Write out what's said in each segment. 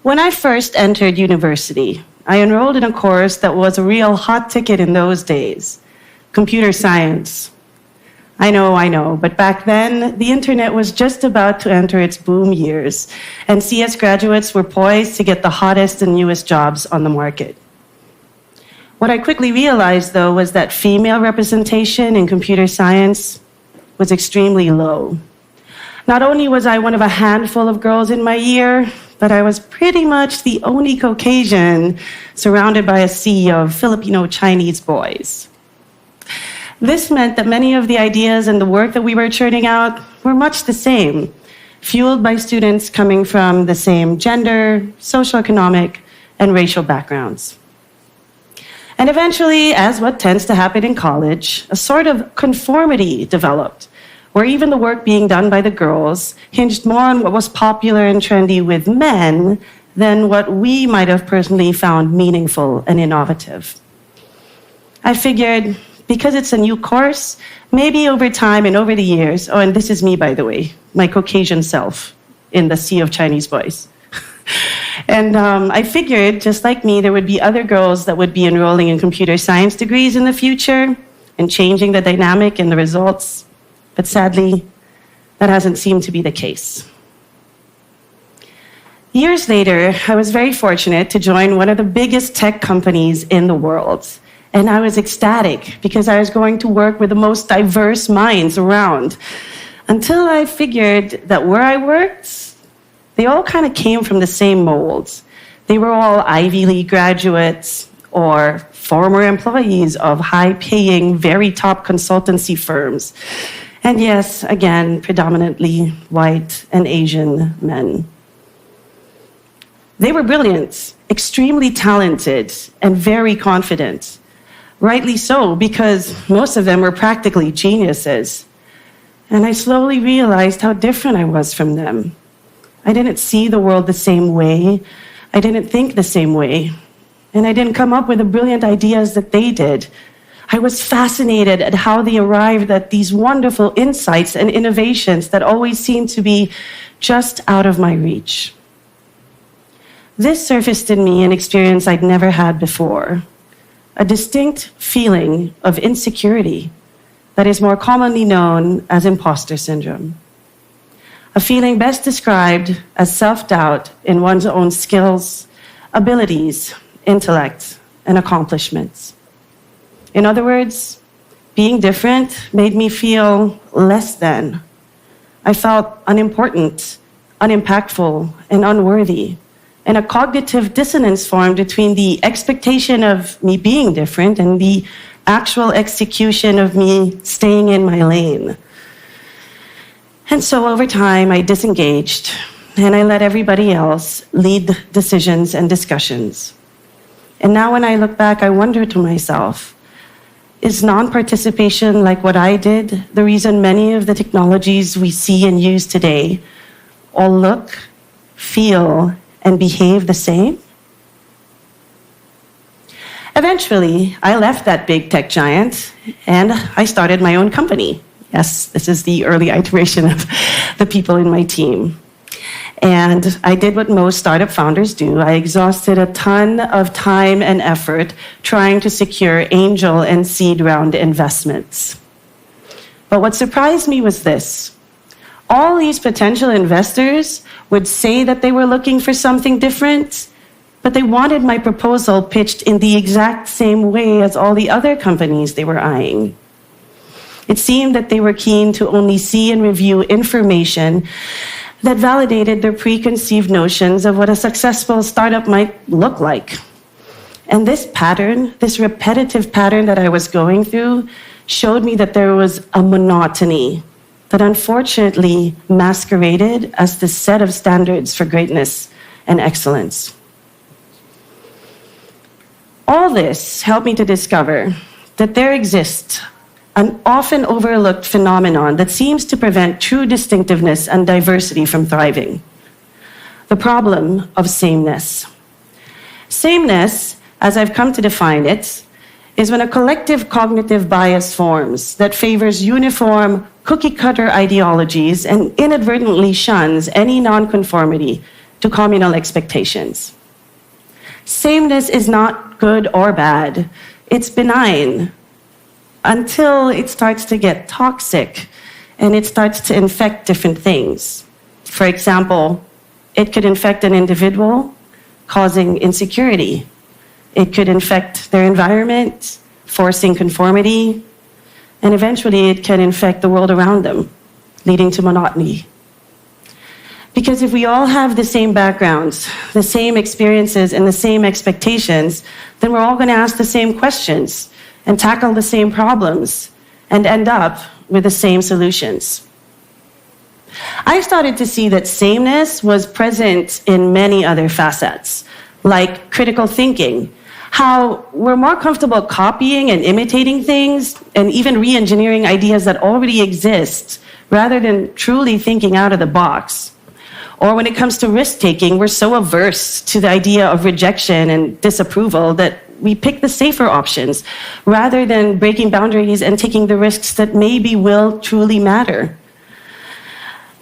When I first entered university, I enrolled in a course that was a real hot ticket in those days, computer science. I know, but back then, the internet was just about to enter its boom years, and CS graduates were poised to get the hottest and newest jobs on the market. What I quickly realized, though, was that female representation in computer science was extremely low. Not only was I one of a handful of girls in my year, but I was pretty much the only Caucasian surrounded by a sea of Filipino-Chinese boys. This meant that many of the ideas and the work that we were churning out were much the same, fueled by students coming from the same gender, socioeconomic, and racial backgrounds. And eventually, as what tends to happen in college, a sort of conformity developed, where even the work being done by the girls hinged more on what was popular and trendy with men than what we might have personally found meaningful and innovative. I figured, because it's a new course, maybe over time and over the years, and this is me, by the way, my Caucasian self in the sea of Chinese boys. And I figured, just like me, there would be other girls that would be enrolling in computer science degrees in the future and changing the dynamic and the results. But sadly, that hasn't seemed to be the case. Years later, I was very fortunate to join one of the biggest tech companies in the world. And I was ecstatic because I was going to work with the most diverse minds around. Until I figured that where I worked, they all kind of came from the same molds. They were all Ivy League graduates or former employees of high-paying, very top consultancy firms. And yes, again, predominantly white and Asian men. They were brilliant, extremely talented, and very confident. Rightly so, because most of them were practically geniuses. And I slowly realized how different I was from them. I didn't see the world the same way. I didn't think the same way. And I didn't come up with the brilliant ideas that they did. I was fascinated at how they arrived at these wonderful insights and innovations that always seemed to be just out of my reach. This surfaced in me an experience I'd never had before, a distinct feeling of insecurity that is more commonly known as imposter syndrome. A feeling best described as self-doubt in one's own skills, abilities, intellect, and accomplishments. In other words, being different made me feel less than. I felt unimportant, unimpactful, and unworthy. And a cognitive dissonance formed between the expectation of me being different and the actual execution of me staying in my lane. And so over time, I disengaged, and I let everybody else lead decisions and discussions. And now when I look back, I wonder to myself, is non-participation like what I did the reason many of the technologies we see and use today all look, feel, and behave the same? Eventually, I left that big tech giant and I started my own company. Yes, this is the early iteration of the people in my team. And I did what most startup founders do. I exhausted a ton of time and effort trying to secure angel and seed round investments. But what surprised me was this. All these potential investors would say that they were looking for something different, but they wanted my proposal pitched in the exact same way as all the other companies they were eyeing. It seemed that they were keen to only see and review information that validated their preconceived notions of what a successful startup might look like. And this pattern, this repetitive pattern that I was going through, showed me that there was a monotony that unfortunately masqueraded as the set of standards for greatness and excellence. All this helped me to discover that there exists an often overlooked phenomenon that seems to prevent true distinctiveness and diversity from thriving: the problem of sameness. Sameness, as I've come to define it, is when a collective cognitive bias forms that favors uniform, cookie-cutter ideologies and inadvertently shuns any nonconformity to communal expectations. Sameness is not good or bad. It's benign until it starts to get toxic and it starts to infect different things. For example, it could infect an individual, causing insecurity. It could infect their environment, forcing conformity, and eventually it can infect the world around them, leading to monotony. Because if we all have the same backgrounds, the same experiences, and the same expectations, then we're all going to ask the same questions and tackle the same problems and end up with the same solutions. I started to see that sameness was present in many other facets, like critical thinking, how we're more comfortable copying and imitating things and even re-engineering ideas that already exist rather than truly thinking out of the box. Or when it comes to risk-taking, we're so averse to the idea of rejection and disapproval that we pick the safer options rather than breaking boundaries and taking the risks that maybe will truly matter.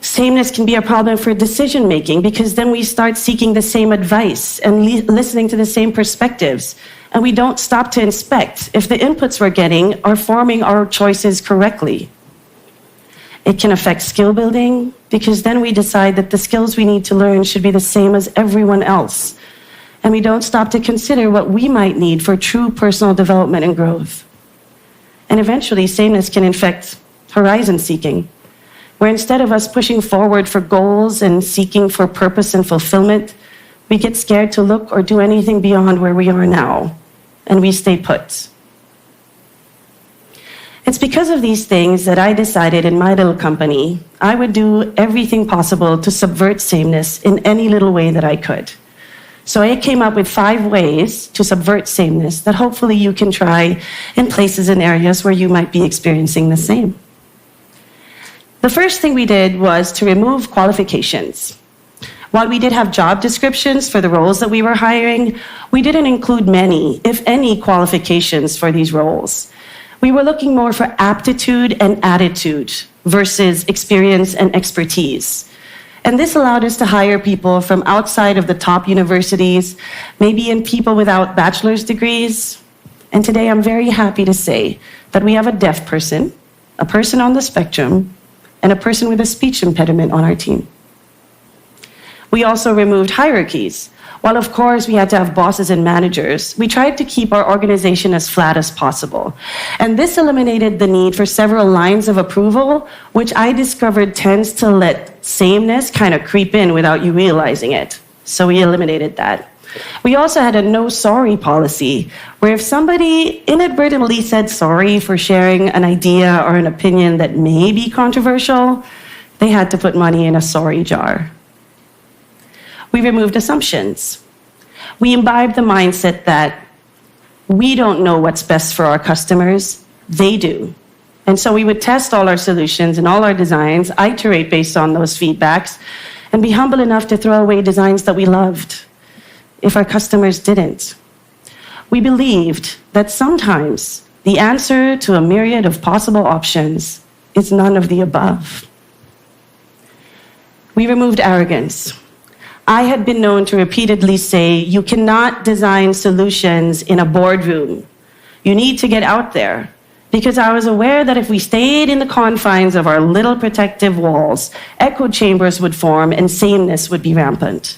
Sameness can be a problem for decision-making because then we start seeking the same advice and listening to the same perspectives, and we don't stop to inspect if the inputs we're getting are forming our choices correctly. It can affect skill building because then we decide that the skills we need to learn should be the same as everyone else, and we don't stop to consider what we might need for true personal development and growth. And eventually, sameness can infect horizon seeking, where instead of us pushing forward for goals and seeking for purpose and fulfillment, we get scared to look or do anything beyond where we are now, and we stay put. It's because of these things that I decided in my little company, I would do everything possible to subvert sameness in any little way that I could. So I came up with 5 ways to subvert sameness that hopefully you can try in places and areas where you might be experiencing the same. The first thing we did was to remove qualifications. While we did have job descriptions for the roles that we were hiring, we didn't include many, if any, qualifications for these roles. We were looking more for aptitude and attitude versus experience and expertise. And this allowed us to hire people from outside of the top universities, maybe even people without bachelor's degrees. And today I'm very happy to say that we have a deaf person, a person on the spectrum, and a person with a speech impediment on our team. We also removed hierarchies. While of course we had to have bosses and managers, we tried to keep our organization as flat as possible. And this eliminated the need for several lines of approval, which I discovered tends to let sameness kind of creep in without you realizing it. So we eliminated that. We also had a no sorry policy, where if somebody inadvertently said sorry for sharing an idea or an opinion that may be controversial, they had to put money in a sorry jar. We removed assumptions. We imbibed the mindset that we don't know what's best for our customers, they do. And so we would test all our solutions and all our designs, iterate based on those feedbacks, and be humble enough to throw away designs that we loved if our customers didn't. We believed that sometimes the answer to a myriad of possible options is none of the above. We removed arrogance. I had been known to repeatedly say, you cannot design solutions in a boardroom. You need to get out there. Because I was aware that if we stayed in the confines of our little protective walls, echo chambers would form and sameness would be rampant.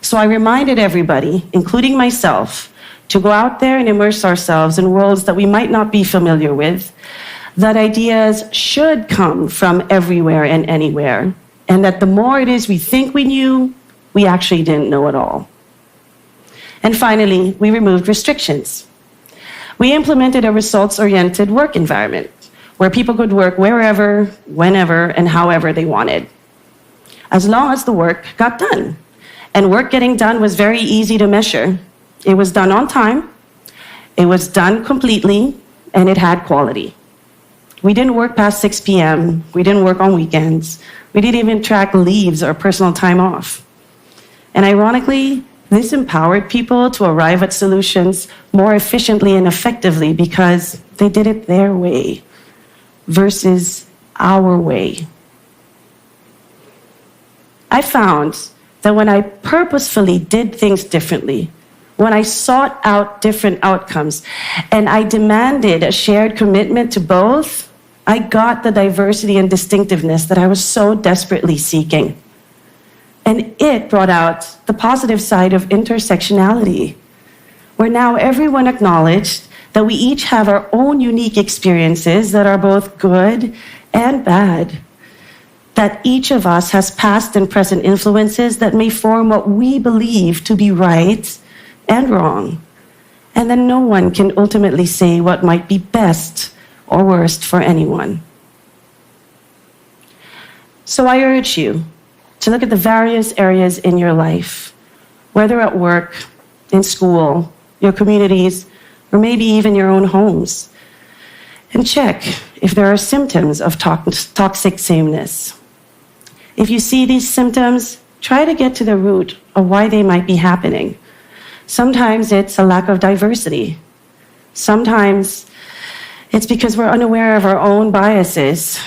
So I reminded everybody, including myself, to go out there and immerse ourselves in worlds that we might not be familiar with, that ideas should come from everywhere and anywhere, and that the more it is we think we knew, we actually didn't know at all. And finally, we removed restrictions. We implemented a results-oriented work environment where people could work wherever, whenever, and however they wanted, as long as the work got done. And work getting done was very easy to measure. It was done on time, it was done completely, and it had quality. We didn't work past 6 p.m., we didn't work on weekends, we didn't even track leaves or personal time off. And ironically, this empowered people to arrive at solutions more efficiently and effectively because they did it their way versus our way. I found that when I purposefully did things differently, when I sought out different outcomes, and I demanded a shared commitment to both, I got the diversity and distinctiveness that I was so desperately seeking. And it brought out the positive side of intersectionality, where now everyone acknowledged that we each have our own unique experiences that are both good and bad, that each of us has past and present influences that may form what we believe to be right and wrong, and then no one can ultimately say what might be best or worst for anyone. So I urge you to look at the various areas in your life, whether at work, in school, your communities, or maybe even your own homes, and check if there are symptoms of toxic sameness. If you see these symptoms, try to get to the root of why they might be happening. Sometimes it's a lack of diversity. Sometimes it's because we're unaware of our own biases.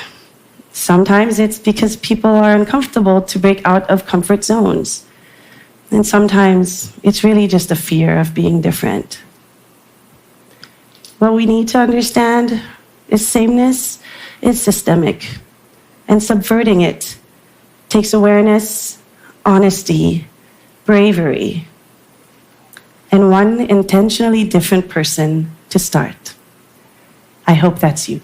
Sometimes it's because people are uncomfortable to break out of comfort zones. And sometimes it's really just a fear of being different. What we need to understand is sameness is systemic, and subverting it takes awareness, honesty, bravery, and one intentionally different person to start. I hope that's you.